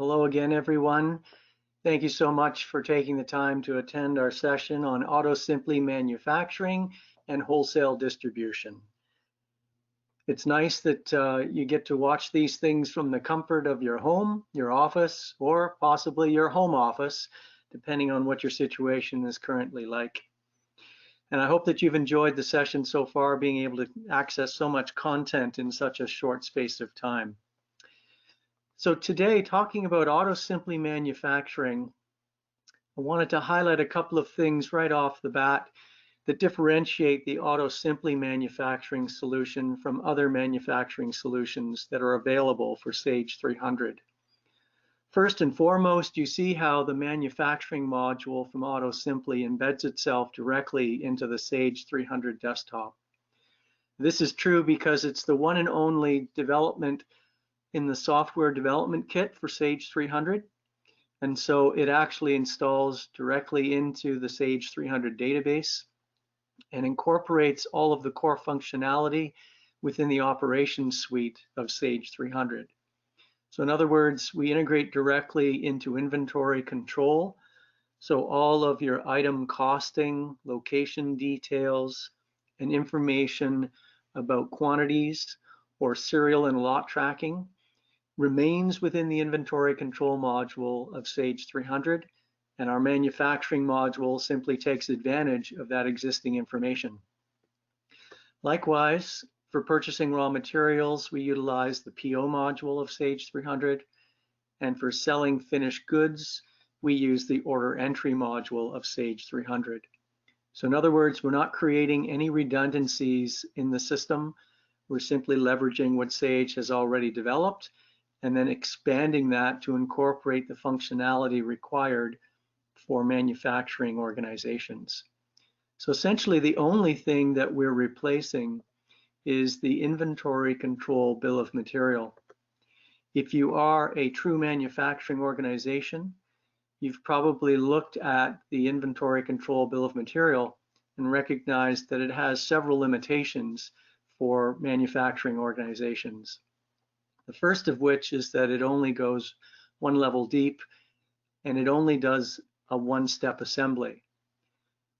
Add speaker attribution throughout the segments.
Speaker 1: Hello again, everyone. Thank you so much for taking the time to attend our session on AutoSimply manufacturing and wholesale distribution. It's nice that you get to watch these things from the comfort of your home, your office, or possibly your home office, depending on what your situation is currently like. And I hope that you've enjoyed the session so far, being able to access so much content in such a short space of time. So today, talking about AutoSimply manufacturing, I wanted to highlight a couple of things right off the bat that differentiate the AutoSimply manufacturing solution from other manufacturing solutions that are available for Sage 300. First and foremost, you see how the manufacturing module from AutoSimply embeds itself directly into the Sage 300 desktop. This is true because it's the one and only development in the software development kit for Sage 300. And so it actually installs directly into the Sage 300 database and incorporates all of the core functionality within the operations suite of Sage 300. So in other words, we integrate directly into inventory control. So all of your item costing, location details, and information about quantities or serial and lot tracking remains within the inventory control module of Sage 300, and our manufacturing module simply takes advantage of that existing information. Likewise, for purchasing raw materials, we utilize the PO module of Sage 300, and for selling finished goods, we use the order entry module of Sage 300. So in other words, we're not creating any redundancies in the system. We're simply leveraging what Sage has already developed and then expanding that to incorporate the functionality required for manufacturing organizations. So essentially, the only thing that we're replacing is the inventory control bill of material. If you are a true manufacturing organization, you've probably looked at the inventory control bill of material and recognized that it has several limitations for manufacturing organizations. The first of which is that it only goes one level deep and it only does a one-step assembly.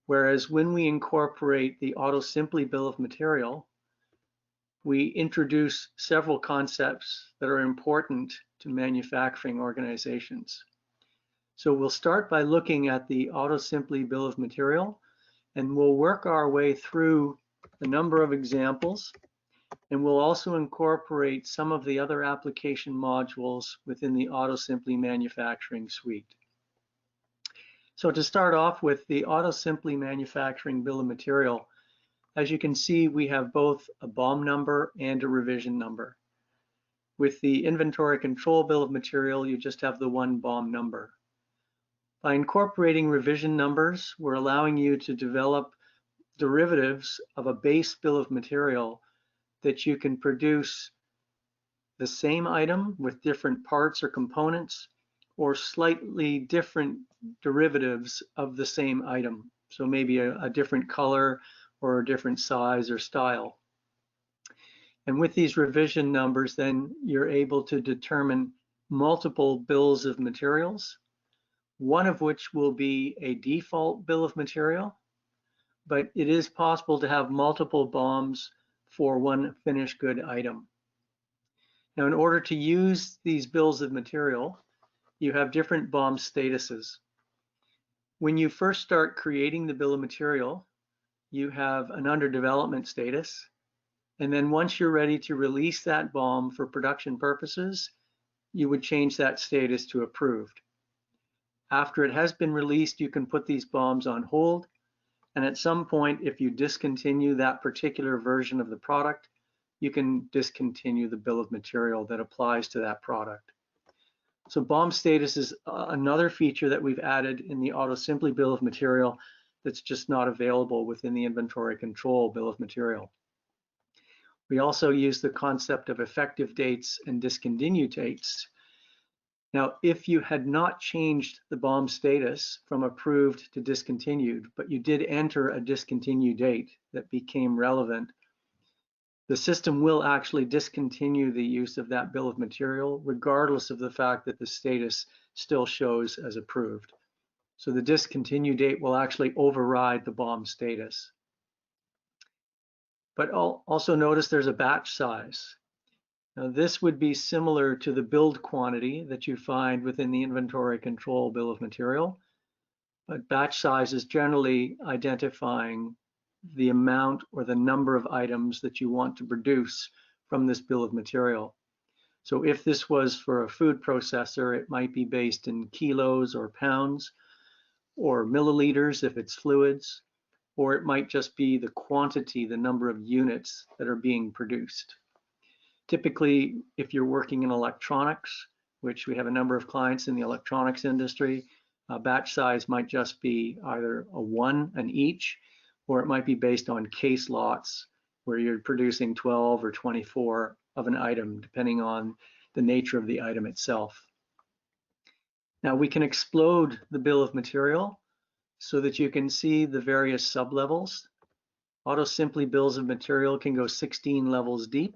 Speaker 1: Whereas when we incorporate the AutoSimply bill of material, we introduce several concepts that are important to manufacturing organizations. So we'll start by looking at the AutoSimply bill of material, and we'll work our way through a number of examples, and we'll also incorporate some of the other application modules within the AutoSimply manufacturing suite. So to start off with the AutoSimply manufacturing bill of material, as you can see, we have both a BOM number and a revision number. With the inventory control bill of material, you just have the one BOM number. By incorporating revision numbers, we're allowing you to develop derivatives of a base bill of material that you can produce the same item with different parts or components, or slightly different derivatives of the same item. So maybe a different color or a different size or style. And with these revision numbers, then you're able to determine multiple bills of materials, one of which will be a default bill of material, but it is possible to have multiple BOMs for one finished good item. Now, in order to use these bills of material, you have different BOM statuses. When you first start creating the bill of material, you have an under development status. And then once you're ready to release that BOM for production purposes, you would change that status to approved. After it has been released, you can put these BOMs on hold. And at some point, if you discontinue that particular version of the product, you can discontinue the bill of material that applies to that product. So BOM status is another feature that we've added in the AutoSimply bill of material that's just not available within the inventory control bill of material. We also use the concept of effective dates and discontinued dates. Now, if you had not changed the BOM status from approved to discontinued, but you did enter a discontinued date that became relevant, the system will actually discontinue the use of that bill of material, regardless of the fact that the status still shows as approved. So the discontinue date will actually override the BOM status. But also notice there's a batch size. Now this would be similar to the build quantity that you find within the inventory control bill of material, but batch size is generally identifying the amount or the number of items that you want to produce from this bill of material. So if this was for a food processor, it might be based in kilos or pounds, or milliliters if it's fluids, or it might just be the quantity, the number of units that are being produced. Typically, if you're working in electronics, which we have a number of clients in the electronics industry, batch size might just be either a 1 an each, or it might be based on case lots where you're producing 12 or 24 of an item, depending on the nature of the item itself. Now we can explode the bill of material so that you can see the various sub-levels. AutoSimply bills of material can go 16 levels deep,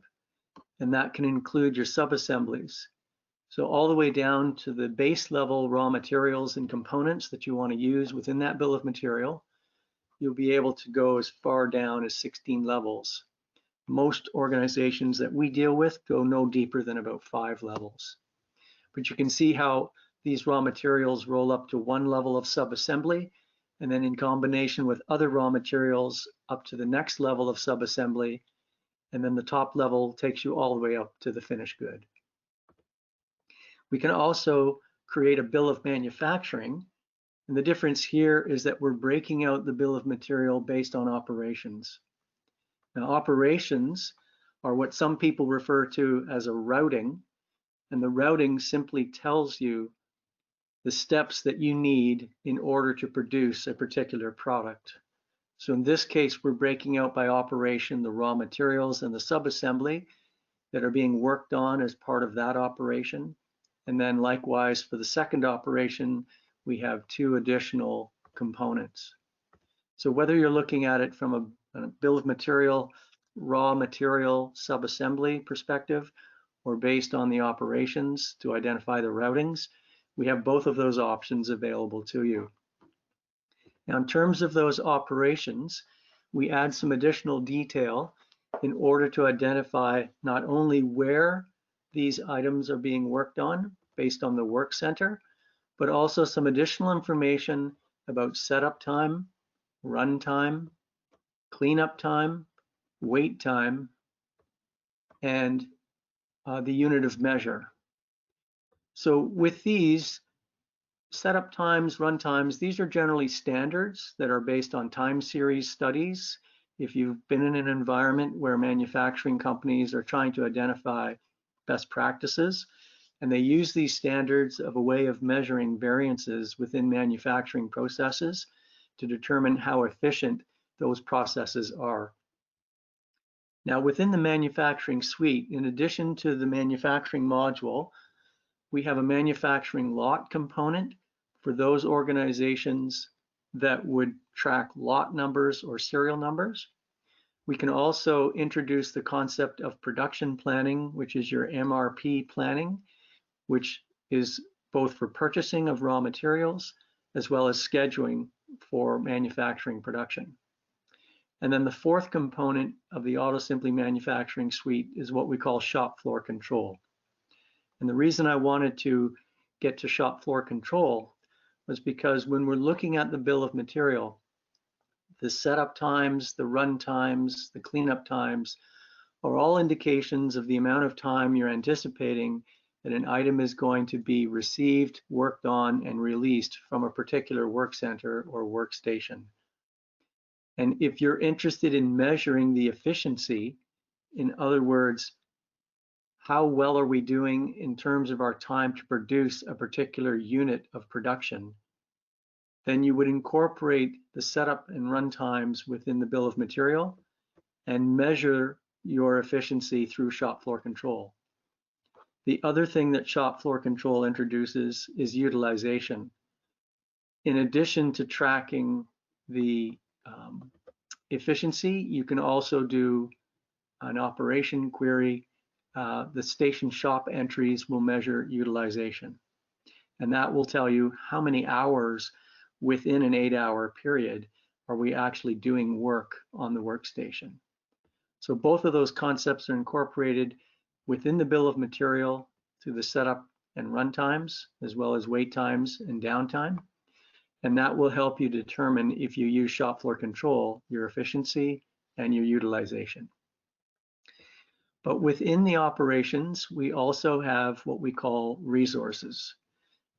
Speaker 1: and that can include your sub-assemblies. So all the way down to the base level raw materials and components that you want to use within that bill of material, you'll be able to go as far down as 16 levels. Most organizations that we deal with go no deeper than about 5 levels. But you can see how these raw materials roll up to 1 level of sub-assembly, and then in combination with other raw materials up to the next level of sub-assembly, and then the top level takes you all the way up to the finished good. We can also create a bill of manufacturing, and the difference here is that we're breaking out the bill of material based on operations. Now, operations are what some people refer to as a routing, and the routing simply tells you the steps that you need in order to produce a particular product. So in this case, we're breaking out by operation the raw materials and the sub-assembly that are being worked on as part of that operation. And then likewise for the second operation, we have 2 additional components. So whether you're looking at it from a bill of material, raw material, sub-assembly perspective, or based on the operations to identify the routings, we have both of those options available to you. Now, in terms of those operations, we add some additional detail in order to identify not only where these items are being worked on based on the work center, but also some additional information about setup time, run time, cleanup time, wait time, and the unit of measure. So with these setup times, run times, these are generally standards that are based on time series studies. If you've been in an environment where manufacturing companies are trying to identify best practices, and they use these standards of a way of measuring variances within manufacturing processes to determine how efficient those processes are. Now, within the manufacturing suite, in addition to the manufacturing module, we have a manufacturing lot component for those organizations that would track lot numbers or serial numbers. We can also introduce the concept of production planning, which is your MRP planning, which is both for purchasing of raw materials as well as scheduling for manufacturing production. And then the fourth component of the AutoSimply manufacturing suite is what we call shop floor control. And the reason I wanted to get to shop floor control was because when we're looking at the bill of material, the setup times, the run times, the cleanup times are all indications of the amount of time you're anticipating that an item is going to be received, worked on, and released from a particular work center or workstation. And if you're interested in measuring the efficiency, in other words, how well are we doing in terms of our time to produce a particular unit of production, then you would incorporate the setup and run times within the bill of material and measure your efficiency through shop floor control. The other thing that shop floor control introduces is utilization. In addition to tracking the efficiency, you can also do an operation query, the station shop entries will measure utilization. And that will tell you how many hours within an 8-hour period are we actually doing work on the workstation. So both of those concepts are incorporated within the bill of material through the setup and run times, as well as wait times and downtime. And that will help you determine, if you use shop floor control, your efficiency and your utilization. But within the operations, we also have what we call resources.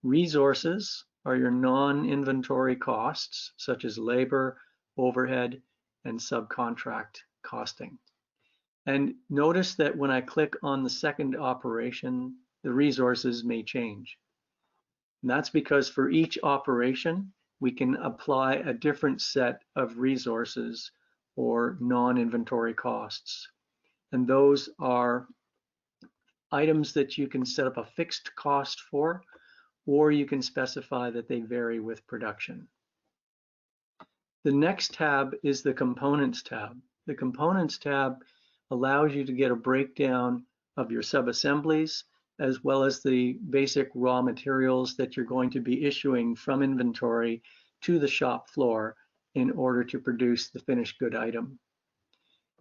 Speaker 1: Resources are your non-inventory costs, such as labor, overhead, and subcontract costing. And notice that when I click on the second operation, the resources may change. And that's because for each operation, we can apply a different set of resources or non-inventory costs. And those are items that you can set up a fixed cost for, or you can specify that they vary with production. The next tab is the Components tab. The Components tab allows you to get a breakdown of your subassemblies, as well as the basic raw materials that you're going to be issuing from inventory to the shop floor in order to produce the finished good item.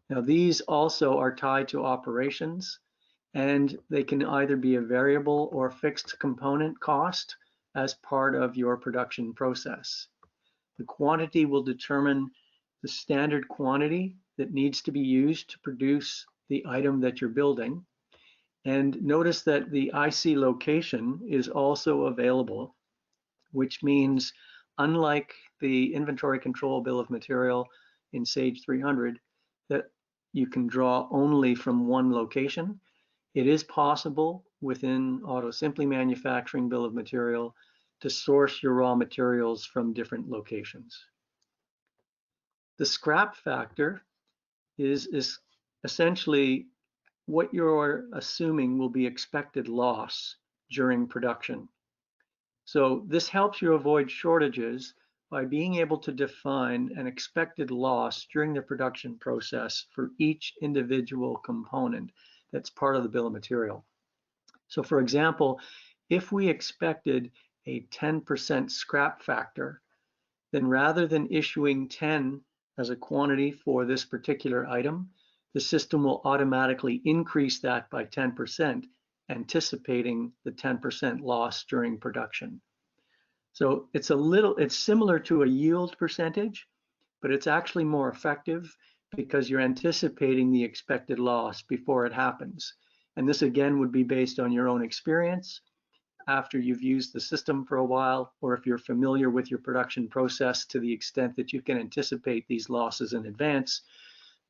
Speaker 1: Now, these also are tied to operations, and they can either be a variable or fixed component cost as part of your production process. The quantity will determine the standard quantity that needs to be used to produce the item that you're building. And notice that the IC location is also available, which means, unlike the inventory control bill of material in Sage 300, that you can draw only from one location. It is possible within AutoSimply manufacturing bill of material to source your raw materials from different locations. The scrap factor is essentially what you're assuming will be expected loss during production. So this helps you avoid shortages by being able to define an expected loss during the production process for each individual component that's part of the bill of material. So for example, if we expected a 10% scrap factor, then rather than issuing 10 as a quantity for this particular item, the system will automatically increase that by 10%, anticipating the 10% loss during production. So it's similar to a yield percentage, but it's actually more effective because you're anticipating the expected loss before it happens. And this again would be based on your own experience after you've used the system for a while, or if you're familiar with your production process to the extent that you can anticipate these losses in advance,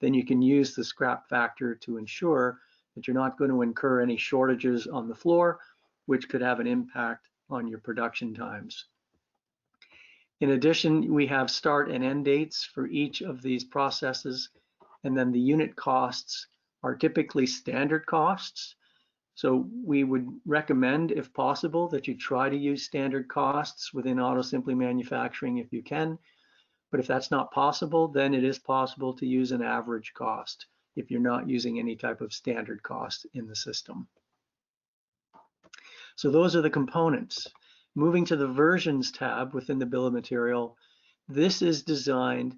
Speaker 1: then you can use the scrap factor to ensure that you're not going to incur any shortages on the floor, which could have an impact on your production times. In addition, we have start and end dates for each of these processes, and then the unit costs are typically standard costs. So we would recommend, if possible, that you try to use standard costs within AutoSimply manufacturing if you can. But if that's not possible, then it is possible to use an average cost if you're not using any type of standard cost in the system. So those are the components. Moving to the versions tab within the bill of material, this is designed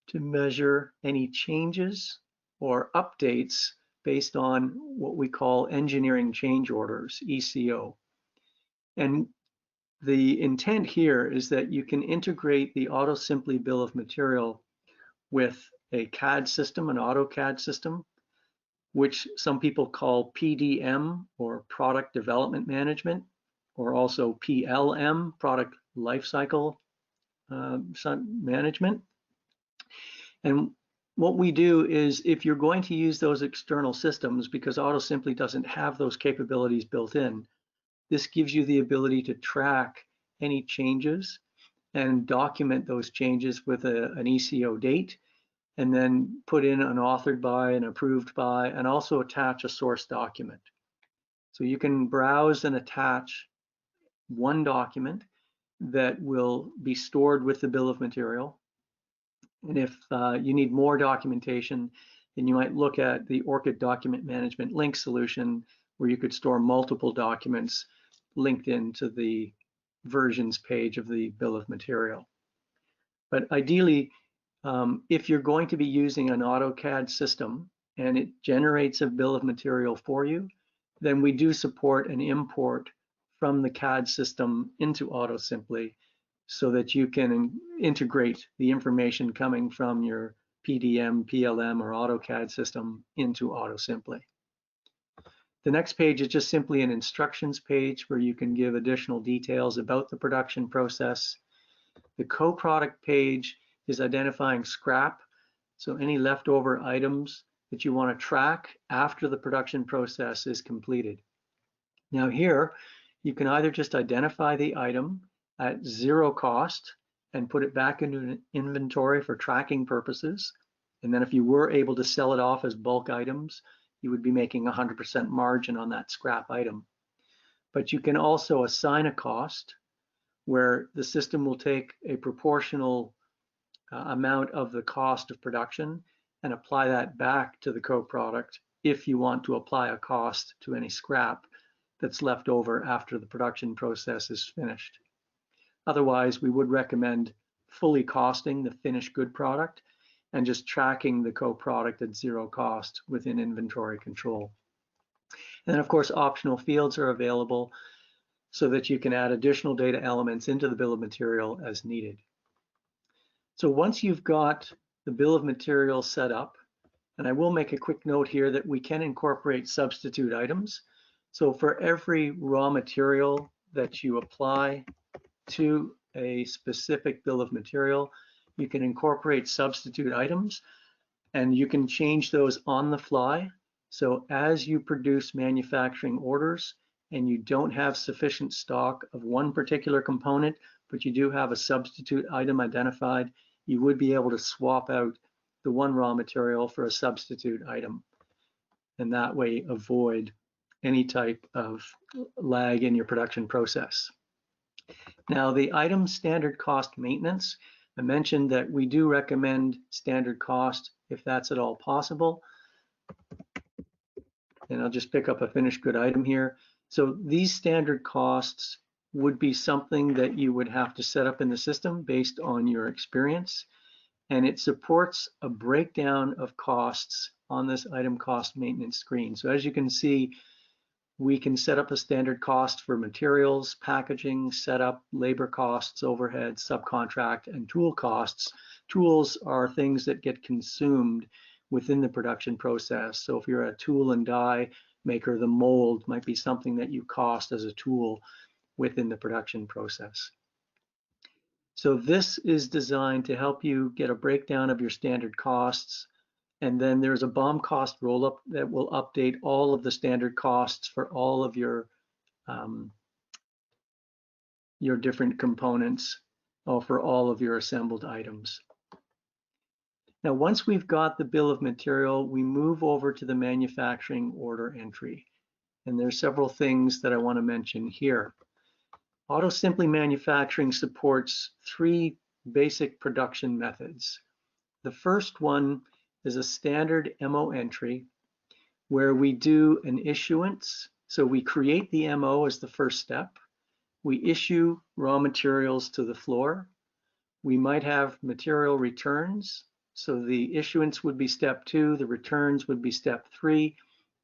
Speaker 1: to measure any changes or updates based on what we call engineering change orders, ECO. And the intent here is that you can integrate the AutoSimply bill of material with a CAD system, an AutoCAD system, which some people call PDM, or Product Development Management, or also PLM, Product Lifecycle Management. And what we do is, if you're going to use those external systems, because AutoSimply doesn't have those capabilities built in, this gives you the ability to track any changes and document those changes with an ECO date, and then put in an authored by, an approved by, and also attach a source document. So you can browse and attach one document that will be stored with the bill of material. And if you need more documentation, then you might look at the ORCID document management link solution, where you could store multiple documents linked into the versions page of the bill of material. But ideally, if you're going to be using an AutoCAD system and it generates a bill of material for you, then we do support an import from the CAD system into AutoSimply so that you can integrate the information coming from your PDM, PLM, or AutoCAD system into AutoSimply. The next page is just simply an instructions page where you can give additional details about the production process. The co-product page is identifying scrap, so any leftover items that you want to track after the production process is completed. Now here, you can either just identify the item at zero cost and put it back into an inventory for tracking purposes. And then if you were able to sell it off as bulk items, you would be making 100% margin on that scrap item. But you can also assign a cost where the system will take a proportional amount of the cost of production and apply that back to the co-product if you want to apply a cost to any scrap that's left over after the production process is finished. Otherwise, we would recommend fully costing the finished good product and just tracking the co-product at zero cost within inventory control. And then of course, optional fields are available so that you can add additional data elements into the bill of material as needed. So once you've got the bill of material set up, and I will make a quick note here that we can incorporate substitute items. So for every raw material that you apply to a specific bill of material, you can incorporate substitute items, and you can change those on the fly. So as you produce manufacturing orders and you don't have sufficient stock of one particular component, but you do have a substitute item identified, you would be able to swap out the one raw material for a substitute item, and that way avoid any type of lag in your production process. Now, the item standard cost maintenance, I mentioned that we do recommend standard cost if that's at all possible. And I'll just pick up a finished good item here. So these standard costs would be something that you would have to set up in the system based on your experience. And it supports a breakdown of costs on this item cost maintenance screen. So as you can see, we can set up a standard cost for materials, packaging, setup, labor costs, overhead, subcontract, and tool costs. Tools are things that get consumed within the production process. So if you're a tool and die maker, the mold might be something that you cost as a tool within the production process. So this is designed to help you get a breakdown of your standard costs. And then there's a BOM cost rollup that will update all of the standard costs for all of your different components or for all of your assembled items. Now, once we've got the bill of material, we move over to the manufacturing order entry. And there's several things that I want to mention here. AutoSimply Manufacturing supports three basic production methods. The first one is a standard MO entry where we do an issuance. So we create the MO as the first step. We issue raw materials to the floor. We might have material returns. So the issuance would be step 2, the returns would be step 3.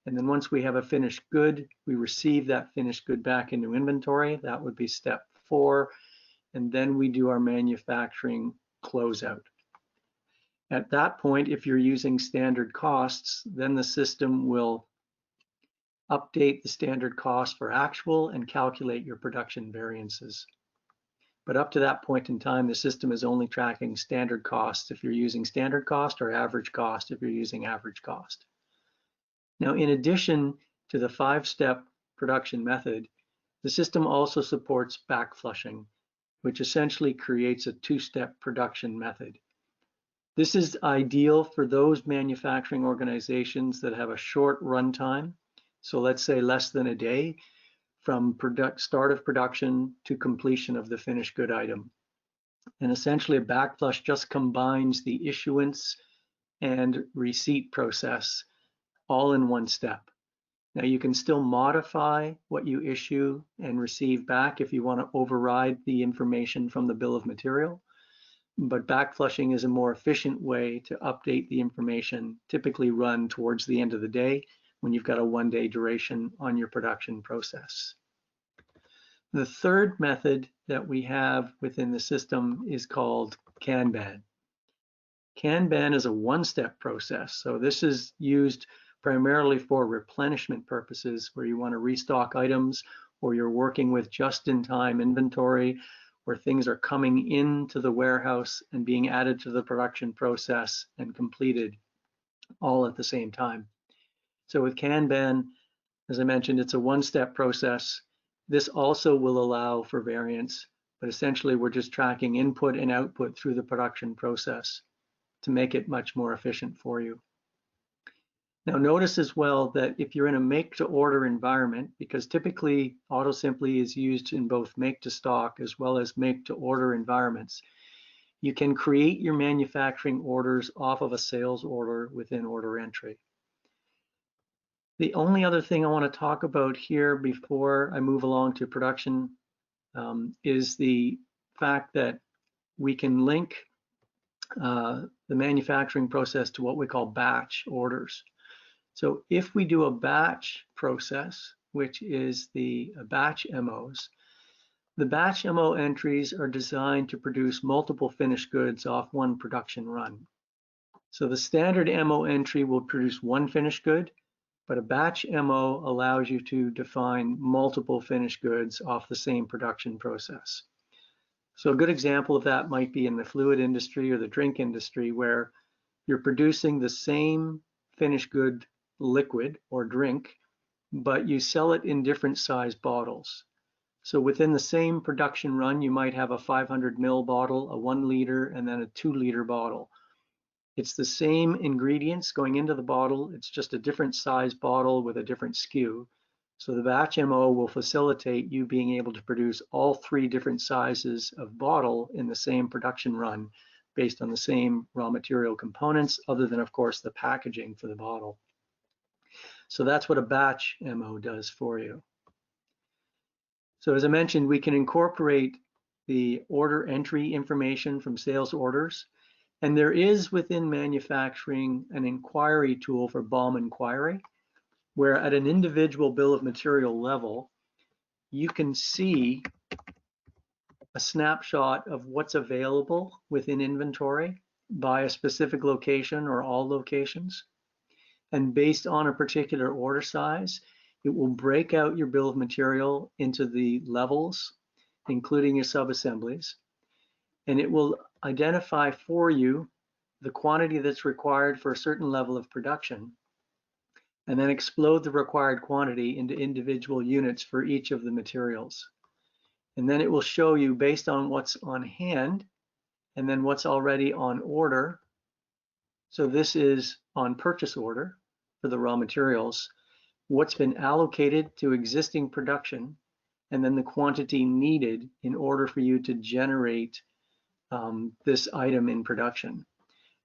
Speaker 1: And then once we have a finished good, we receive that finished good back into inventory. That would be step 4. And then we do our manufacturing closeout. At that point, if you're using standard costs, then the system will update the standard cost for actual and calculate your production variances. But up to that point in time, the system is only tracking standard costs if you're using standard cost, or average cost if you're using average cost. Now, in addition to the 5-step production method, the system also supports backflushing, which essentially creates a 2-step production method. This is ideal for those manufacturing organizations that have a short runtime. So let's say less than a day from start of production to completion of the finished good item. And essentially a backflush just combines the issuance and receipt process all in one step. Now you can still modify what you issue and receive back if you want to override the information from the bill of material, but backflushing is a more efficient way to update the information, typically run towards the end of the day when you've got a 1-day duration on your production process. The third method that we have within the system is called Kanban. Kanban is a one-step process. So this is used primarily for replenishment purposes where you want to restock items or you're working with just-in-time inventory where things are coming into the warehouse and being added to the production process and completed all at the same time. So with Kanban, as I mentioned, it's a one-step process. This also will allow for variance, but essentially we're just tracking input and output through the production process to make it much more efficient for you. Now notice as well that if you're in a make-to-order environment, because typically AutoSimply is used in both make-to-stock as well as make-to-order environments, you can create your manufacturing orders off of a sales order within order entry. The only other thing I want to talk about here before I move along to production is the fact that we can link the manufacturing process to what we call batch orders. So if we do a batch process, which is the batch MOs, the batch MO entries are designed to produce multiple finished goods off one production run. So the standard MO entry will produce one finished good, but a batch MO allows you to define multiple finished goods off the same production process. So a good example of that might be in the fluid industry or the drink industry where you're producing the same finished good liquid or drink, but you sell it in different size bottles. So within the same production run, you might have a 500 ml bottle, a 1 liter, and then a 2 liter bottle. It's the same ingredients going into the bottle, it's just a different size bottle with a different SKU. So the batch MO will facilitate you being able to produce all 3 different sizes of bottle in the same production run based on the same raw material components, other than of course the packaging for the bottle. So that's what a batch MO does for you. So as I mentioned, we can incorporate the order entry information from sales orders. And there is within manufacturing an inquiry tool for BOM inquiry, where at an individual bill of material level, you can see a snapshot of what's available within inventory by a specific location or all locations. And based on a particular order size, it will break out your bill of material into the levels, including your sub-assemblies, and it will identify for you the quantity that's required for a certain level of production, and then explode the required quantity into individual units for each of the materials. And then it will show you based on what's on hand and then what's already on order. So this is on purchase order for the raw materials, what's been allocated to existing production, and then the quantity needed in order for you to generate this item in production.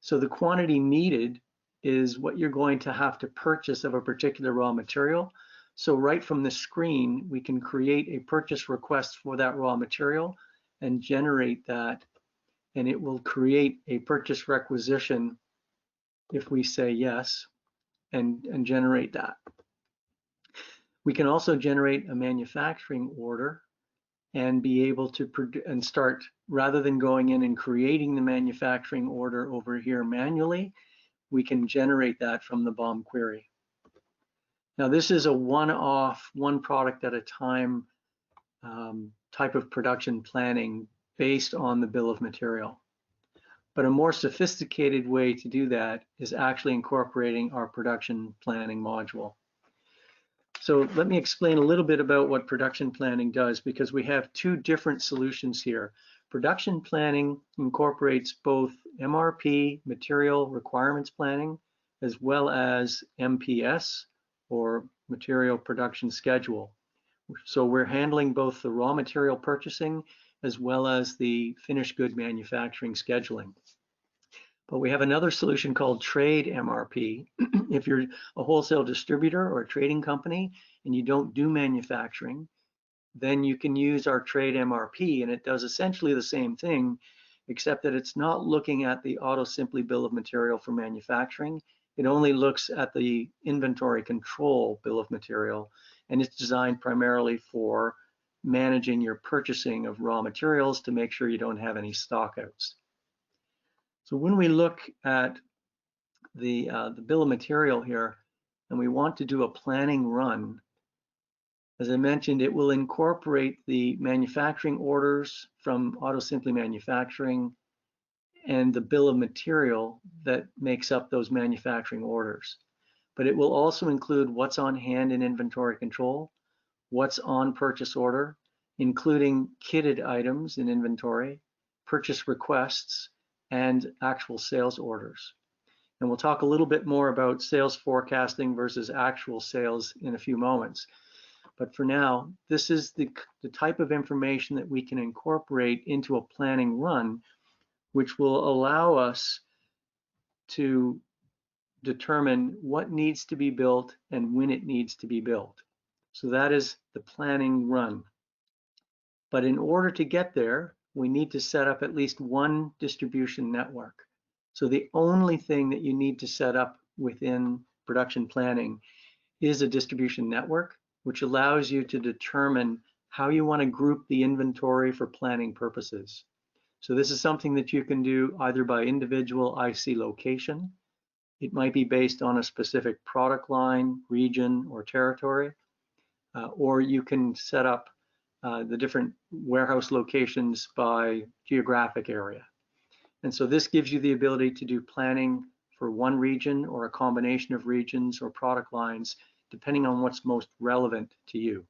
Speaker 1: So the quantity needed is what you're going to have to purchase of a particular raw material. So right from the screen, we can create a purchase request for that raw material and generate that, and it will create a purchase requisition if we say yes, and generate that. We can also generate a manufacturing order and be able to and start, rather than going in and creating the manufacturing order over here manually, we can generate that from the BOM query. Now this is a one-off, one product at a time type of production planning based on the bill of material. But a more sophisticated way to do that is actually incorporating our production planning module. So let me explain a little bit about what production planning does, because we have 2 different solutions here. Production planning incorporates both MRP, material requirements planning, as well as MPS, or material production schedule. So we're handling both the raw material purchasing as well as the finished good manufacturing scheduling. But we have another solution called trade MRP. If you're a wholesale distributor or a trading company and you don't do manufacturing, then you can use our trade MRP, and it does essentially the same thing, except that it's not looking at the AutoSimply bill of material for manufacturing. It only looks at the inventory control bill of material, and it's designed primarily for managing your purchasing of raw materials to make sure you don't have any stockouts. So when we look at the bill of material here, and we want to do a planning run, as I mentioned, it will incorporate the manufacturing orders from AutoSimply Manufacturing and the bill of material that makes up those manufacturing orders. But it will also include what's on hand in inventory control, what's on purchase order, including kitted items in inventory, purchase requests, and actual sales orders. And we'll talk a little bit more about sales forecasting versus actual sales in a few moments. But for now, this is the type of information that we can incorporate into a planning run, which will allow us to determine what needs to be built and when it needs to be built. So that is the planning run. But in order to get there, we need to set up at least one distribution network. So the only thing that you need to set up within production planning is a distribution network, which allows you to determine how you want to group the inventory for planning purposes. So this is something that you can do either by individual IC location. It might be based on a specific product line, region, or territory, or you can set up the different warehouse locations by geographic area. And so this gives you the ability to do planning for one region or a combination of regions or product lines, depending on what's most relevant to you.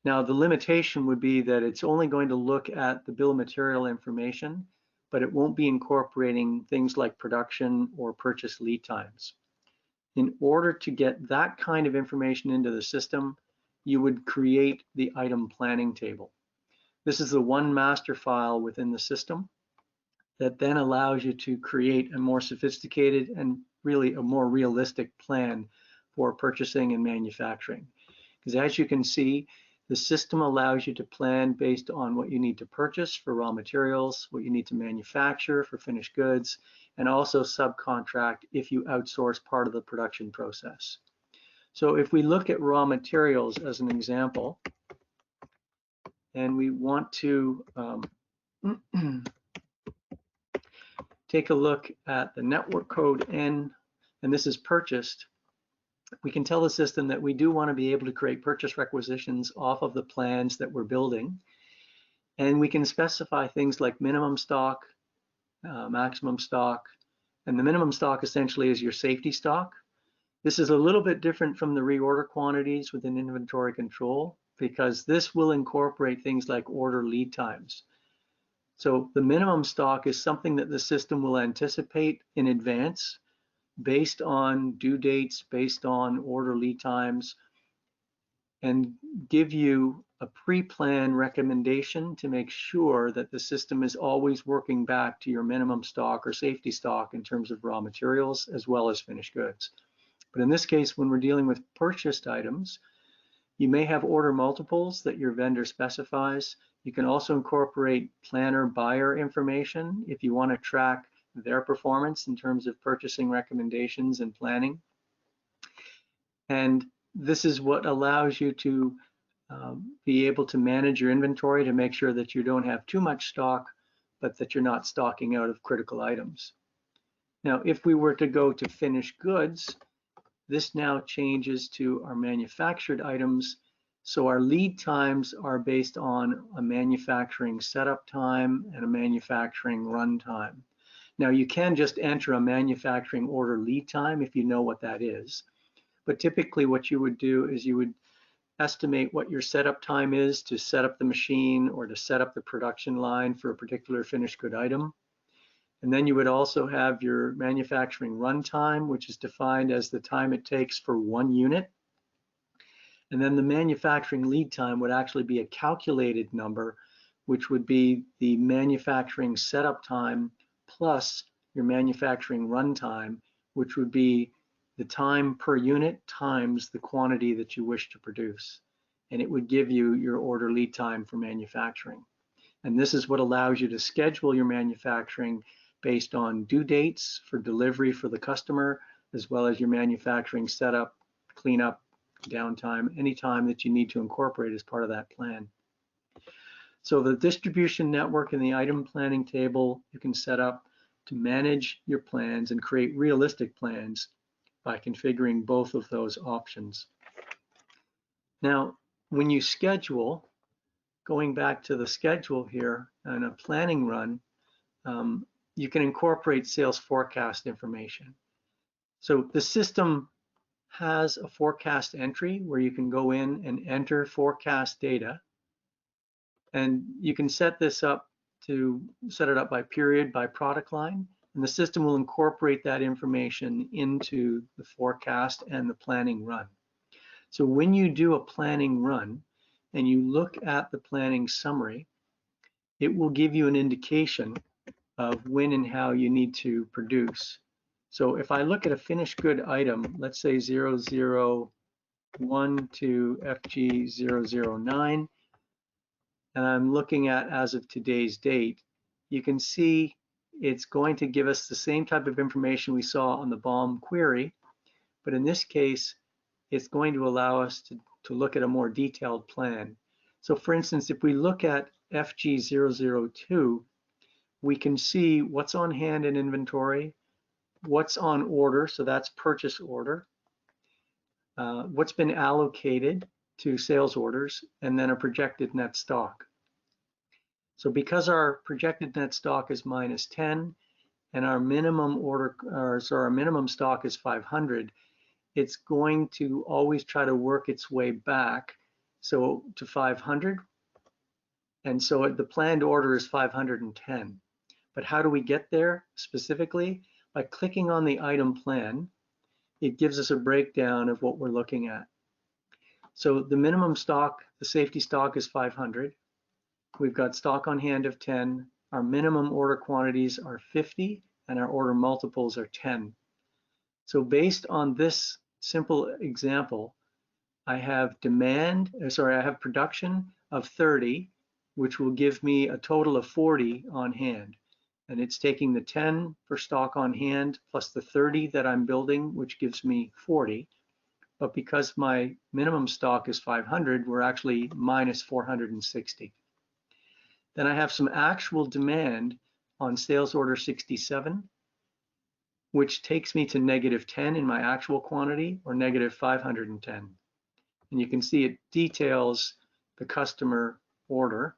Speaker 1: Now, the limitation would be that it's only going to look at the bill of material information, but it won't be incorporating things like production or purchase lead times. In order to get that kind of information into the system, you would create the item planning table. This is the one master file within the system that then allows you to create a more sophisticated and really a more realistic plan for purchasing and manufacturing. Because as you can see, the system allows you to plan based on what you need to purchase for raw materials, what you need to manufacture for finished goods, and also subcontract if you outsource part of the production process. So if we look at raw materials as an example, and we want to take a look at the network code N, and this is purchased, we can tell the system that we do want to be able to create purchase requisitions off of the plans that we're building. And we can specify things like minimum stock, maximum stock, and the minimum stock essentially is your safety stock. This is a little bit different from the reorder quantities within inventory control because this will incorporate things like order lead times. So the minimum stock is something that the system will anticipate in advance based on due dates, based on order lead times, and give you a pre-plan recommendation to make sure that the system is always working back to your minimum stock or safety stock in terms of raw materials as well as finished goods. But in this case, when we're dealing with purchased items, you may have order multiples that your vendor specifies. You can also incorporate planner buyer information if you want to track their performance in terms of purchasing recommendations and planning. And this is what allows you to be able to manage your inventory to make sure that you don't have too much stock, but that you're not stocking out of critical items. Now, if we were to go to finished goods, this now changes to our manufactured items. So our lead times are based on a manufacturing setup time and a manufacturing run time. Now, you can just enter a manufacturing order lead time if you know what that is. But typically what you would do is you would estimate what your setup time is to set up the machine or to set up the production line for a particular finished good item. And then you would also have your manufacturing run time, which is defined as the time it takes for one unit. And then the manufacturing lead time would actually be a calculated number, which would be the manufacturing setup time plus your manufacturing runtime, which would be the time per unit times the quantity that you wish to produce. And it would give you your order lead time for manufacturing. And this is what allows you to schedule your manufacturing based on due dates for delivery for the customer, as well as your manufacturing setup, cleanup, downtime, any time that you need to incorporate as part of that plan. So the distribution network and the item planning table you can set up to manage your plans and create realistic plans by configuring both of those options. Now, when you schedule, going back to the schedule here and a planning run, you can incorporate sales forecast information. So the system has a forecast entry where you can go in and enter forecast data. And you can set this up to set it up by period, by product line, and the system will incorporate that information into the forecast and the planning run. So when you do a planning run and you look at the planning summary, it will give you an indication of when and how you need to produce. So if I look at a finished good item, let's say 001 to FG009, and I'm looking at as of today's date, you can see it's going to give us the same type of information we saw on the BOM query, but in this case, it's going to allow us to look at a more detailed plan. So for instance, if we look at FG002, we can see what's on hand in inventory, what's on order, so that's purchase order, what's been allocated to sales orders, and then a projected net stock. So because our projected net stock is -10 and our minimum our minimum stock is 500, it's going to always try to work its way back so to 500. And so the planned order is 510. But how do we get there specifically? By clicking on the item plan, it gives us a breakdown of what we're looking at. So the minimum stock, the safety stock is 500. We've got stock on hand of 10. Our minimum order quantities are 50 and our order multiples are 10. So based on this simple example, I have I have production of 30, which will give me a total of 40 on hand. And it's taking the 10 for stock on hand plus the 30 that I'm building, which gives me 40. But because my minimum stock is 500, we're actually minus 460. Then I have some actual demand on sales order 67, which takes me to -10 in my actual quantity, or -510. And you can see it details the customer order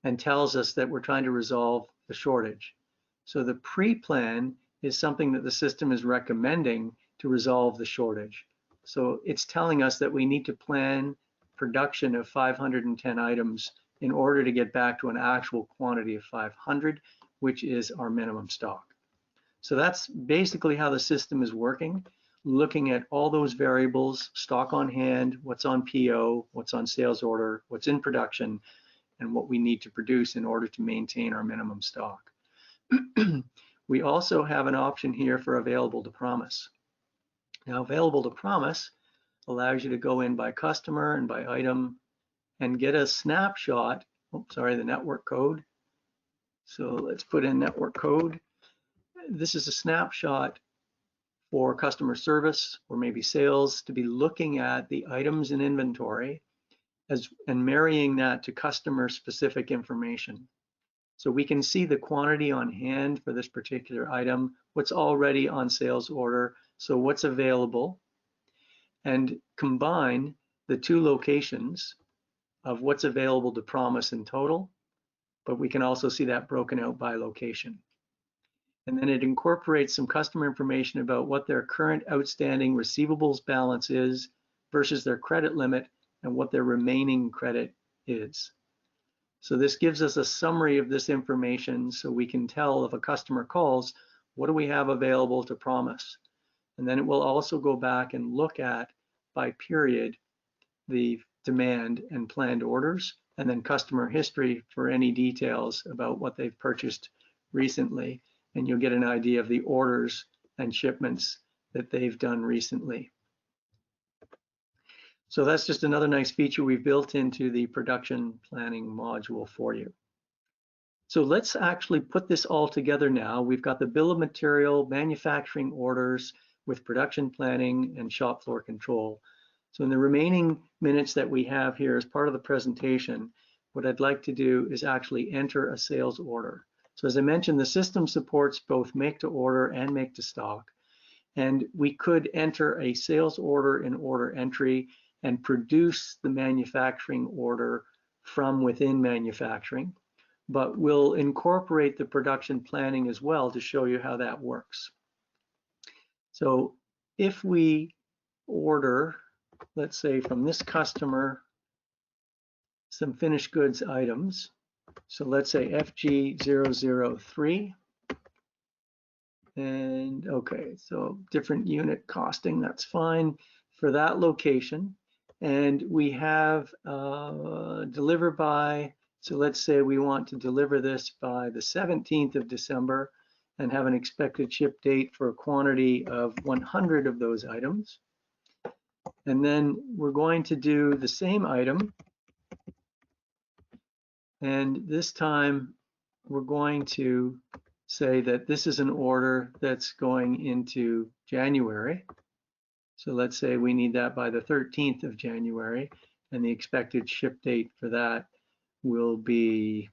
Speaker 1: and tells us that we're trying to resolve the shortage. So the pre-plan is something that the system is recommending to resolve the shortage. So it's telling us that we need to plan production of 510 items in order to get back to an actual quantity of 500, which is our minimum stock. So that's basically how the system is working, looking at all those variables, stock on hand, what's on PO, what's on sales order, what's in production, and what we need to produce in order to maintain our minimum stock. We also have an option here for available to promise. Now, available to promise allows you to go in by customer and by item and get a snapshot, the network code. So let's put in network code. This is a snapshot for customer service or maybe sales to be looking at the items in inventory and marrying that to customer specific information. So we can see the quantity on hand for this particular item, what's already on sales order, so what's available, and combine the two locations of what's available to promise in total, but we can also see that broken out by location. And then it incorporates some customer information about what their current outstanding receivables balance is versus their credit limit and what their remaining credit is. So this gives us a summary of this information so we can tell if a customer calls, what do we have available to promise? And then it will also go back and look at, by period, the demand and planned orders, and then customer history for any details about what they've purchased recently. and you'll get an idea of the orders and shipments that they've done recently. So that's just another nice feature we've built into the production planning module for you. So let's actually put this all together now. We've got the bill of material, manufacturing orders with production planning and shop floor control. So in the remaining minutes that we have here as part of the presentation, what I'd like to do is actually enter a sales order. So as I mentioned, the system supports both make to order and make to stock. And we could enter a sales order in order entry and produce the manufacturing order from within manufacturing, but we'll incorporate the production planning as well to show you how that works. So if we order, let's say from this customer, some finished goods items. So let's say FG003. And okay, so different unit costing, that's fine for that location. And we have deliver by, so let's say we want to deliver this by the 17th of December and have an expected ship date for a quantity of 100 of those items. And then we're going to do the same item. And this time we're going to say that this is an order that's going into January. So let's say we need that by the 13th of January, and the expected ship date for that will be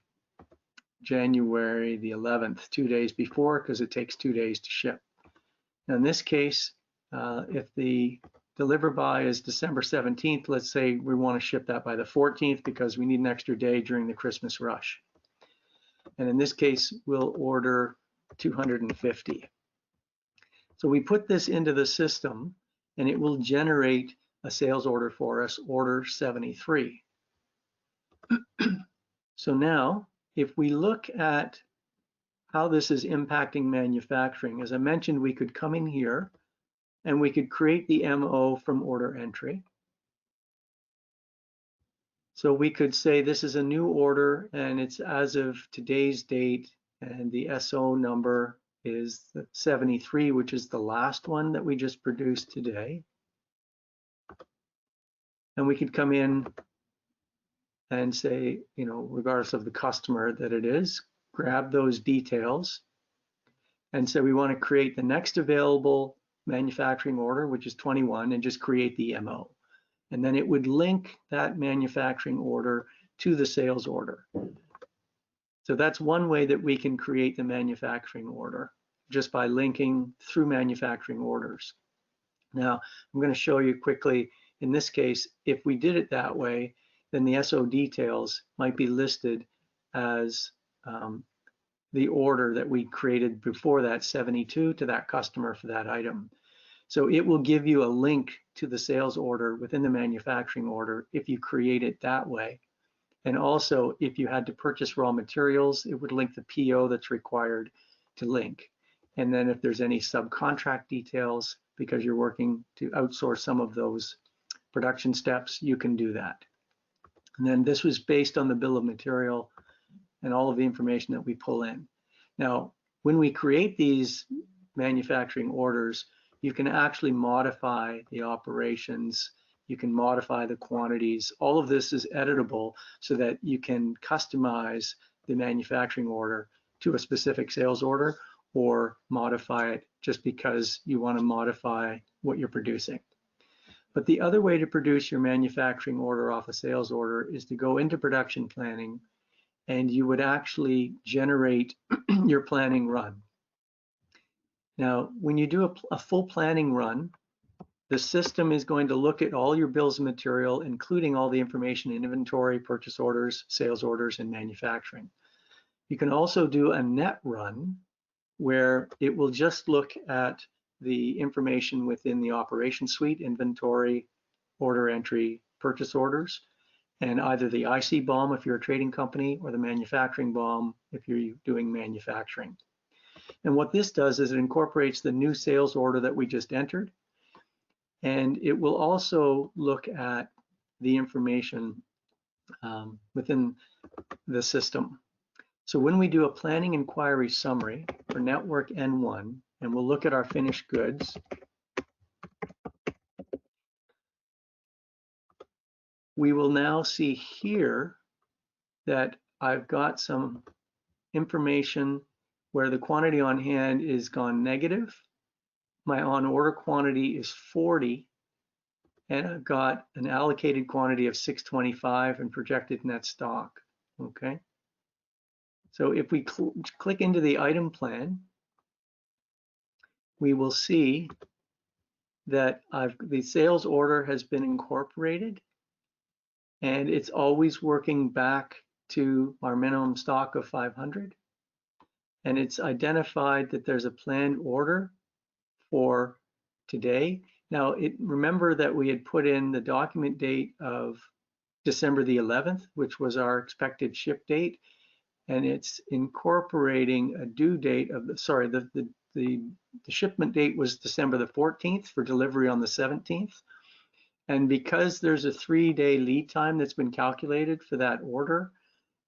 Speaker 1: January the 11th, 2 days before, because it takes 2 days to ship. Now in this case, if the deliver by is December 17th, let's say we want to ship that by the 14th because we need an extra day during the Christmas rush. And in this case, we'll order 250. So we put this into the system and it will generate a sales order for us, order 73. So now, if we look at how this is impacting manufacturing, as I mentioned, we could come in here and we could create the MO from order entry. So we could say this is a new order and it's as of today's date, and the SO number is 73, which is the last one that we just produced today. And we could come in and say, you know, regardless of the customer that it is, grab those details and say we want to create the next available manufacturing order, which is 21, and just create the MO. And then it would link that manufacturing order to the sales order. So that's one way that we can create the manufacturing order, just by linking through manufacturing orders. Now, I'm going to show you quickly, in this case, if we did it that way, then the SO details might be listed as the order that we created before that 72 to that customer for that item. So it will give you a link to the sales order within the manufacturing order if you create it that way. And also, if you had to purchase raw materials, it would link the PO that's required to link. And then if there's any subcontract details, because you're working to outsource some of those production steps, you can do that. And then this was based on the bill of material and all of the information that we pull in. Now, when we create these manufacturing orders, you can actually modify the operations, you can modify the quantities. All of this is editable so that you can customize the manufacturing order to a specific sales order or modify it just because you want to modify what you're producing. But the other way to produce your manufacturing order off a sales order is to go into production planning, and you would actually generate your planning run. Now, when you do a full planning run, the system is going to look at all your bills of material, including all the information in inventory, purchase orders, sales orders, and manufacturing. You can also do a net run where it will just look at the information within the operation suite, inventory, order entry, purchase orders, and either the IC BOM if you're a trading company or the manufacturing BOM if you're doing manufacturing. And what this does is it incorporates the new sales order that we just entered, and it will also look at the information within the system. So when we do a planning inquiry summary, for network N1, and we'll look at our finished goods. We will now see here that I've got some information where the quantity on hand is gone negative. My on order quantity is 40, and I've got an allocated quantity of 625 and projected net stock. Okay. So if we click into the item plan, we will see that the sales order has been incorporated, and it's always working back to our minimum stock of 500. And it's identified that there's a planned order for today. Now, remember that we had put in the document date of December the 11th, which was our expected ship date, and it's incorporating a due date of the shipment date was December the 14th for delivery on the 17th. And because there's a 3-day lead time that's been calculated for that order,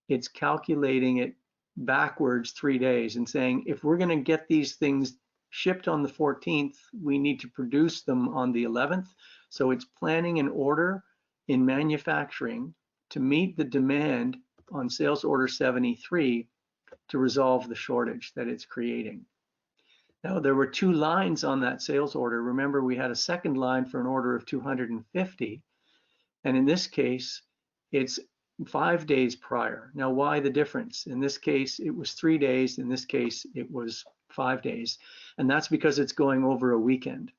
Speaker 1: it's calculating it backwards 3 days and saying, if we're going to get these things shipped on the 14th, we need to produce them on the 11th. So it's planning an order in manufacturing to meet the demand on sales order 73 to resolve the shortage that it's creating. Now, there were 2 lines on that sales order. Remember, we had a second line for an order of 250. And in this case, it's 5 days prior. Now, why the difference? In this case, it was 3 days. In this case, it was 5 days. And that's because it's going over a weekend.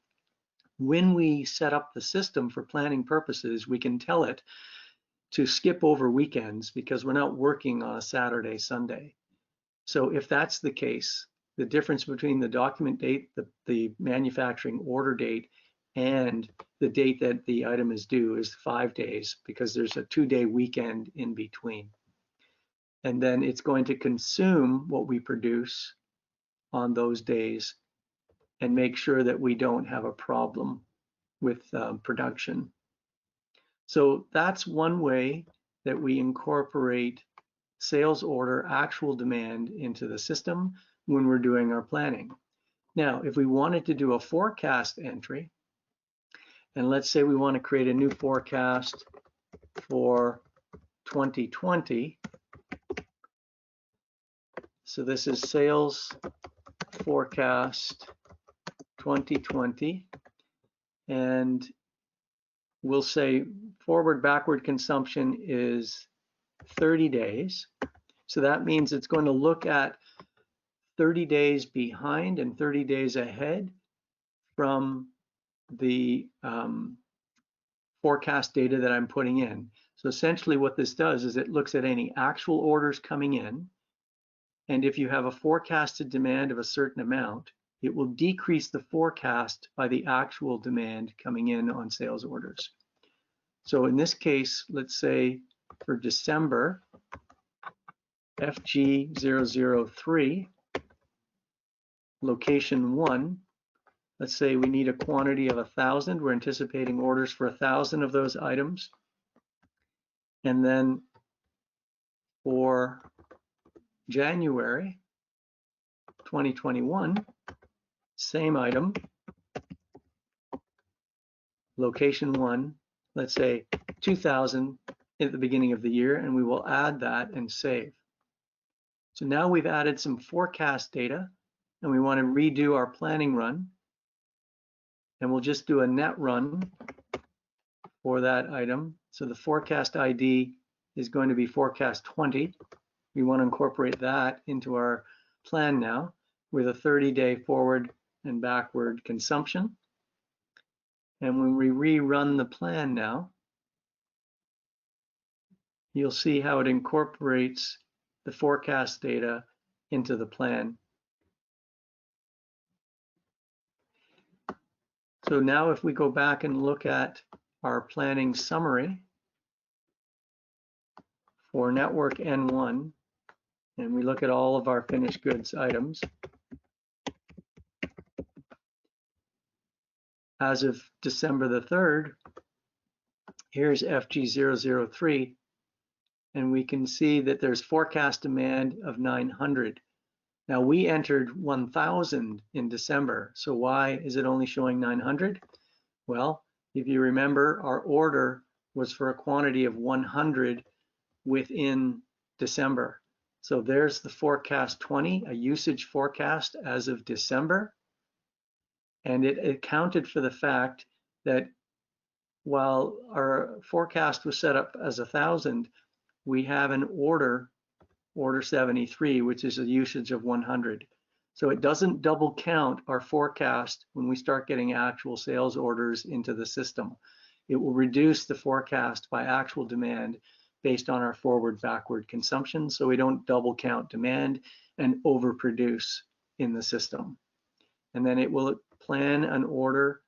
Speaker 1: When we set up the system for planning purposes, we can tell it to skip over weekends because we're not working on a Saturday, Sunday. So if that's the case, the difference between the document date, the manufacturing order date, and the date that the item is due is 5 days because there's a 2-day weekend in between. And then it's going to consume what we produce on those days and make sure that we don't have a problem with production. So that's one way that we incorporate sales order actual demand into the system when we're doing our planning. Now, if we wanted to do a forecast entry, and let's say we want to create a new forecast for 2020. So this is sales forecast 2020, and we'll say forward backward consumption is 30 days. So that means it's going to look at 30 days behind and 30 days ahead from the forecast data that I'm putting in. So essentially what this does is it looks at any actual orders coming in, and if you have a forecasted demand of a certain amount, it will decrease the forecast by the actual demand coming in on sales orders. So in this case, let's say for December, FG003, location 1, let's say we need a quantity of 1,000. We're anticipating orders for 1,000 of those items. And then for January 2021, same item, location 1, let's say 2,000 at the beginning of the year, and we will add that and save. So now we've added some forecast data, and we want to redo our planning run. And we'll just do a net run for that item. So the forecast ID is going to be forecast 20. We want to incorporate that into our plan now with a 30-day forward and backward consumption. And when we rerun the plan now, you'll see how it incorporates the forecast data into the plan. So now if we go back and look at our planning summary for network N1, and we look at all of our finished goods items, as of December the 3rd, here's FG003, and we can see that there's forecast demand of 900. Now we entered 1,000 in December, so why is it only showing 900? Well, if you remember, our order was for a quantity of 100 within December. So there's the forecast 20, a usage forecast as of December. And it accounted for the fact that while our forecast was set up as 1,000, we have an order 73, which is a usage of 100. So it doesn't double count our forecast when we start getting actual sales orders into the system. It will reduce the forecast by actual demand based on our forward-backward consumption, so we don't double count demand and overproduce in the system. And then it will plan an order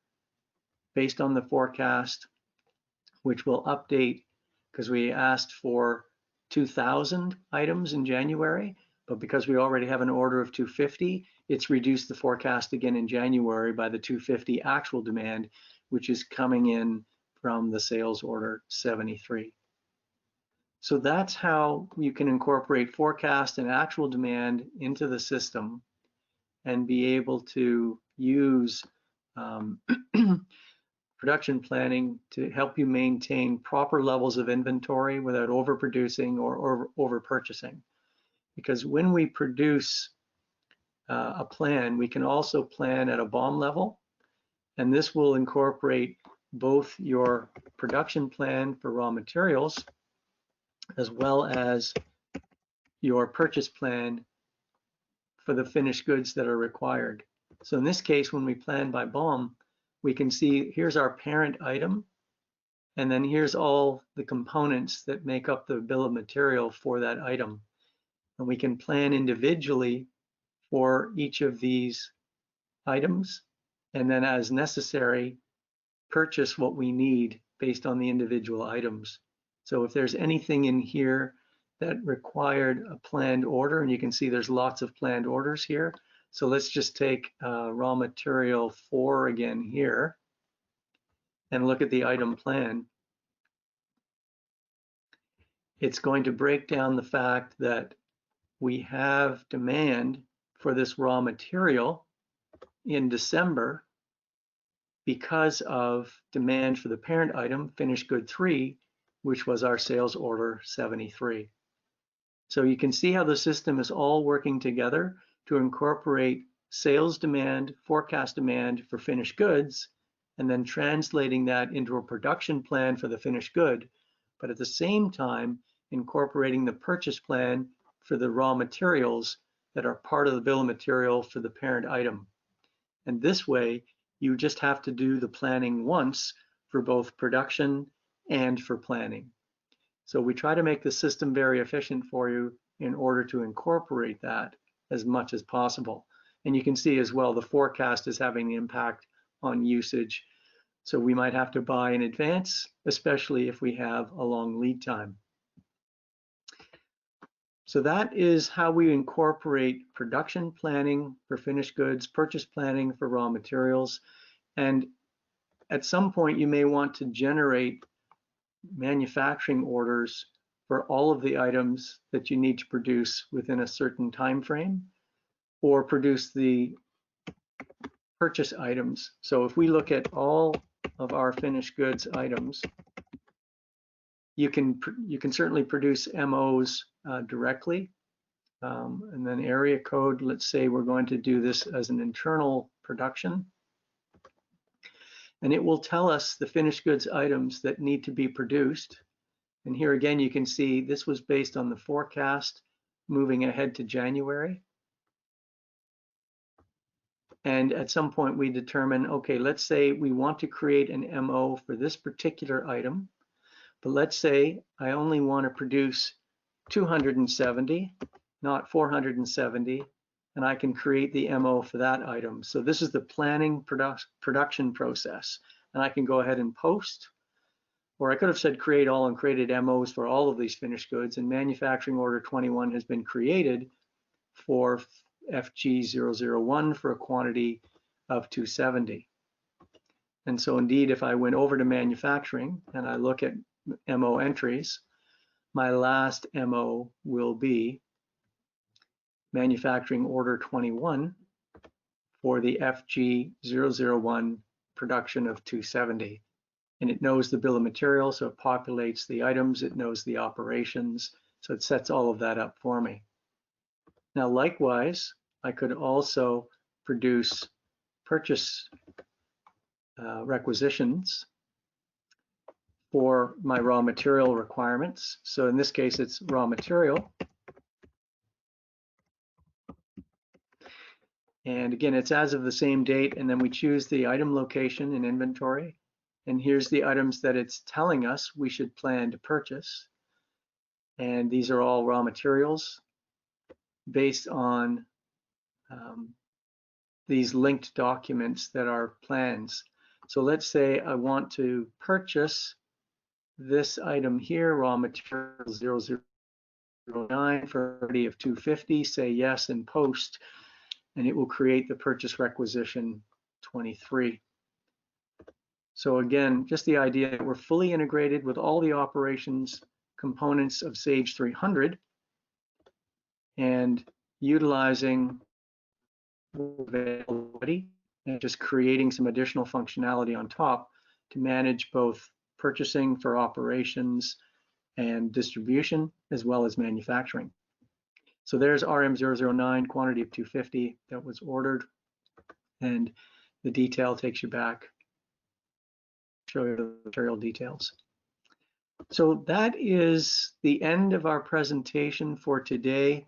Speaker 1: based on the forecast, which will update, because we asked for 2,000 items in January, but because we already have an order of 250, it's reduced the forecast again in January by the 250 actual demand, which is coming in from the sales order 73. So that's how you can incorporate forecast and actual demand into the system and be able to use production planning to help you maintain proper levels of inventory without overproducing or over-purchasing. Because when we produce a plan, we can also plan at a BOM level, and this will incorporate both your production plan for raw materials as well as your purchase plan for the finished goods that are required. So in this case, when we plan by BOM, we can see here's our parent item, and then here's all the components that make up the bill of material for that item. And we can plan individually for each of these items, and then as necessary, purchase what we need based on the individual items. So if there's anything in here that required a planned order, and you can see there's lots of planned orders here. So let's just take raw material 4 again here and look at the item plan. It's going to break down the fact that we have demand for this raw material in December because of demand for the parent item, finished good 3, which was our sales order 73. So you can see how the system is all working together to incorporate sales demand, forecast demand for finished goods, and then translating that into a production plan for the finished good, but at the same time incorporating the purchase plan for the raw materials that are part of the bill of material for the parent item. And this way, you just have to do the planning once for both production and for planning. So we try to make the system very efficient for you in order to incorporate that as much as possible. And you can see as well, the forecast is having an impact on usage. So we might have to buy in advance, especially if we have a long lead time. So that is how we incorporate production planning for finished goods, purchase planning for raw materials. And at some point, you may want to generate manufacturing orders for all of the items that you need to produce within a certain time frame, or produce the purchase items. So if we look at all of our finished goods items, you can certainly produce MOs directly, and then area code. Let's say we're going to do this as an internal production, and it will tell us the finished goods items that need to be produced. And here again, you can see this was based on the forecast moving ahead to January. And at some point we determine, okay, let's say we want to create an MO for this particular item, but let's say I only want to produce 270, not 470, and I can create the MO for that item. So this is the planning production process, and I can go ahead and post, or I could have said create all and created MOs for all of these finished goods, and manufacturing order 21 has been created for FG001 for a quantity of 270. And so indeed, if I went over to manufacturing and I look at MO entries, my last MO will be manufacturing order 21 for the FG001 production of 270. And it knows the bill of materials, so it populates the items, it knows the operations, so it sets all of that up for me. Now, likewise, I could also produce purchase requisitions for my raw material requirements. So in this case, it's raw material. And again, it's as of the same date, and then we choose the item location in inventory. And here's the items that it's telling us we should plan to purchase. And these are all raw materials based on these linked documents that are plans. So let's say I want to purchase this item here, raw material 0009 for a quantity of 250, say yes and post, and it will create the purchase requisition 23. So again, just the idea that we're fully integrated with all the operations components of Sage 300 and utilizing availability and just creating some additional functionality on top to manage both purchasing for operations and distribution, as well as manufacturing. So there's RM009, quantity of 250 that was ordered, and the detail takes you back, show you the material details. So that is the end of our presentation for today.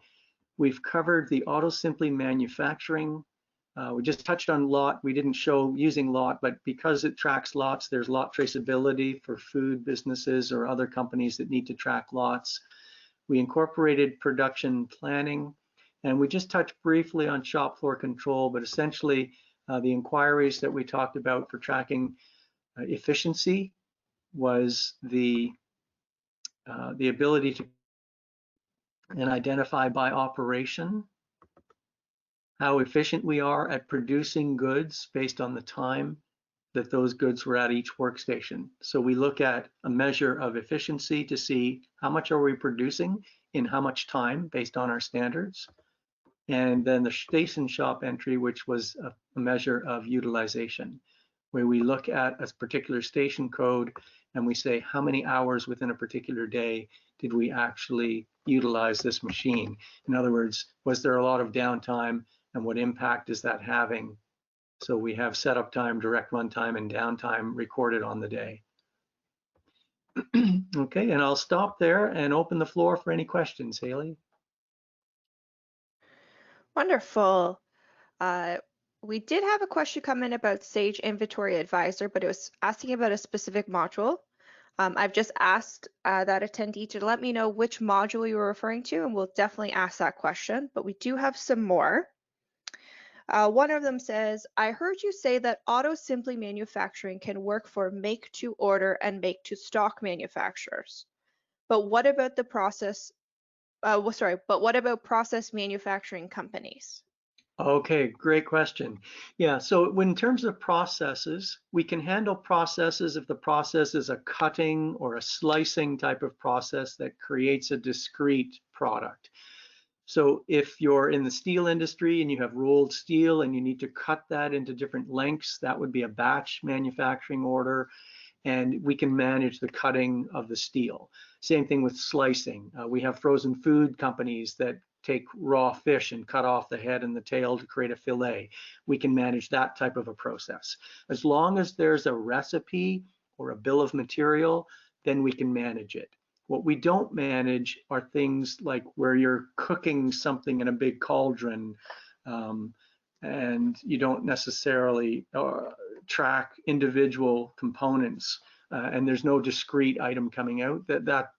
Speaker 1: We've covered the AutoSimply manufacturing. We just touched on lot. We didn't show using lot, but because it tracks lots, there's lot traceability for food businesses or other companies that need to track lots. We incorporated production planning, and we just touched briefly on shop floor control, but essentially the inquiries that we talked about for tracking efficiency was the ability to identify by operation how efficient we are at producing goods based on the time that those goods were at each workstation. So we look at a measure of efficiency to see how much are we producing in how much time based on our standards. And then the station shop entry, which was a measure of utilization, where we look at a particular station code and we say how many hours within a particular day did we actually utilize this machine. In other words, was there a lot of downtime, and what impact is that having? So we have setup time, direct run time, and downtime recorded on the day. Okay, and I'll stop there and open the floor for any questions, Haley.
Speaker 2: Wonderful. We did have a question come in about Sage Inventory Advisor, but it was asking about a specific module. I've just asked that attendee to let me know which module you were referring to, and we'll definitely ask that question, but we do have some more. One of them says, I heard you say that AutoSimply manufacturing can work for make-to-order and make-to-stock manufacturers. But what about the process, but what about process manufacturing companies?
Speaker 1: Okay, great question. Yeah, so in terms of processes, we can handle processes if the process is a cutting or a slicing type of process that creates a discrete product. So if you're in the steel industry and you have rolled steel and you need to cut that into different lengths, that would be a batch manufacturing order, and we can manage the cutting of the steel. Same thing with slicing. We have frozen food companies that take raw fish and cut off the head and the tail to create a fillet. We can manage that type of a process. As long as there's a recipe or a bill of material, then we can manage it. What we don't manage are things like where you're cooking something in a big cauldron and you don't necessarily track individual components and there's no discrete item coming out.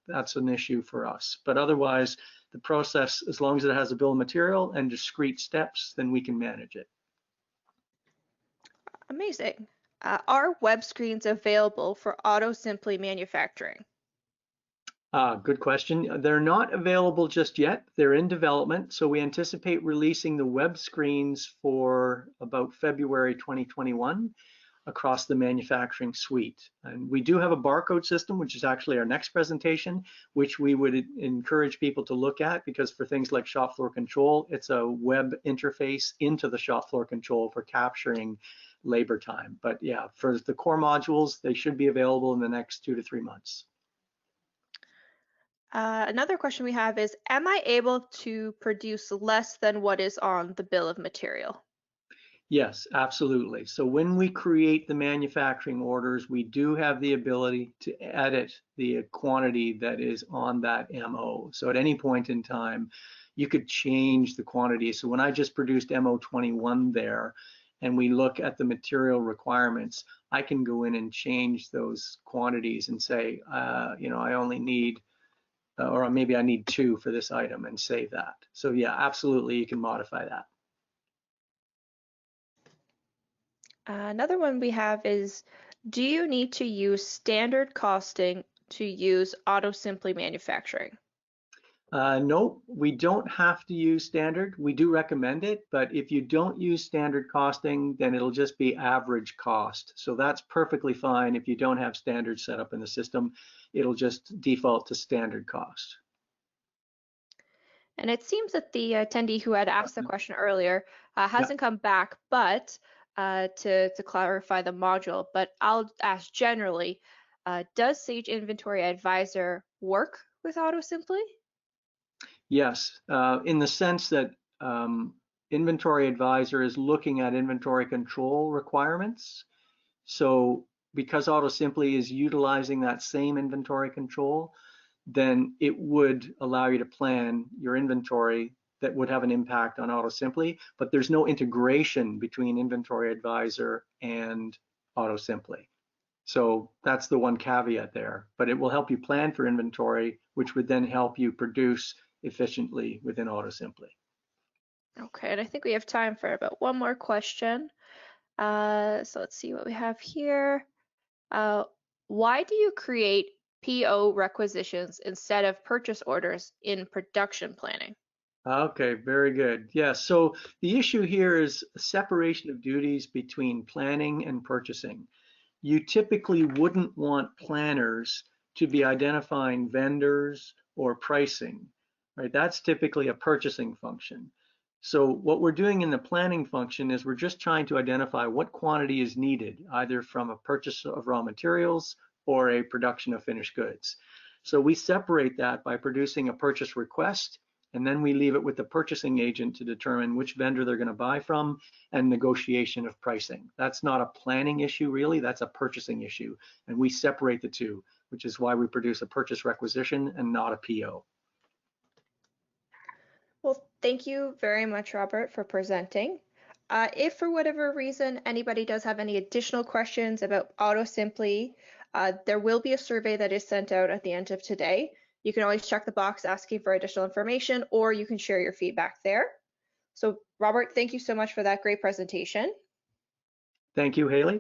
Speaker 1: That's an issue for us. But otherwise, the process, as long as it has a bill of material and discrete steps, then we can manage it.
Speaker 2: Amazing. Are web screens available for AutoSimply manufacturing?
Speaker 1: Good question. They're not available just yet. They're in development. So we anticipate releasing the web screens for about February 2021. across the manufacturing suite. And we do have a barcode system, which is actually our next presentation, which we would encourage people to look at, because for things like shop floor control, it's a web interface into the shop floor control for capturing labor time. But yeah, for the core modules, they should be available in the next 2 to 3 months.
Speaker 2: Another question we have is, am I able to produce less than what is on the bill of material?
Speaker 1: Yes, absolutely. So when we create the manufacturing orders, we do have the ability to edit the quantity that is on that MO. So at any point in time, you could change the quantity. So when I just produced MO21 there, and we look at the material requirements, I can go in and change those quantities and say, you know, I only need, or maybe I need 2 for this item, and save that. So yeah, absolutely, you can modify that.
Speaker 2: Another one we have is, do you need to use standard costing to use AutoSimply manufacturing?
Speaker 1: No, we don't have to use standard. We do recommend it, but if you don't use standard costing, then it'll just be average cost. So that's perfectly fine. If you don't have standard set up in the system, it'll just default to standard cost.
Speaker 2: And it seems that the attendee who had asked the question earlier hasn't come back, but to clarify the module, but I'll ask generally, does Sage Inventory Advisor work with AutoSimply?
Speaker 1: Yes, in the sense that Inventory Advisor is looking at inventory control requirements. So because AutoSimply is utilizing that same inventory control, then it would allow you to plan your inventory that would have an impact on AutoSimply, but there's no integration between Inventory Advisor and AutoSimply. So that's the one caveat there, but it will help you plan for inventory, which would then help you produce efficiently within AutoSimply.
Speaker 2: Okay, and I think we have time for about one more question. So let's see what we have here. Why do you create PO requisitions instead of purchase orders in production planning?
Speaker 1: Okay, very good. Yeah, so the issue here is separation of duties between planning and purchasing. You typically wouldn't want planners to be identifying vendors or pricing, right? That's typically a purchasing function. So what we're doing in the planning function is we're just trying to identify what quantity is needed, either from a purchase of raw materials or a production of finished goods. So we separate that by producing a purchase request, and then we leave it with the purchasing agent to determine which vendor they're going to buy from and negotiation of pricing. That's not a planning issue, really. That's a purchasing issue. And we separate the two, which is why we produce a purchase requisition and not a PO.
Speaker 2: Well, thank you very much, Robert, for presenting. If for whatever reason anybody does have any additional questions about AutoSimply, there will be a survey that is sent out at the end of today. You can always check the box asking for additional information, or you can share your feedback there. So Robert, thank you so much for that great presentation.
Speaker 1: Thank you, Haley.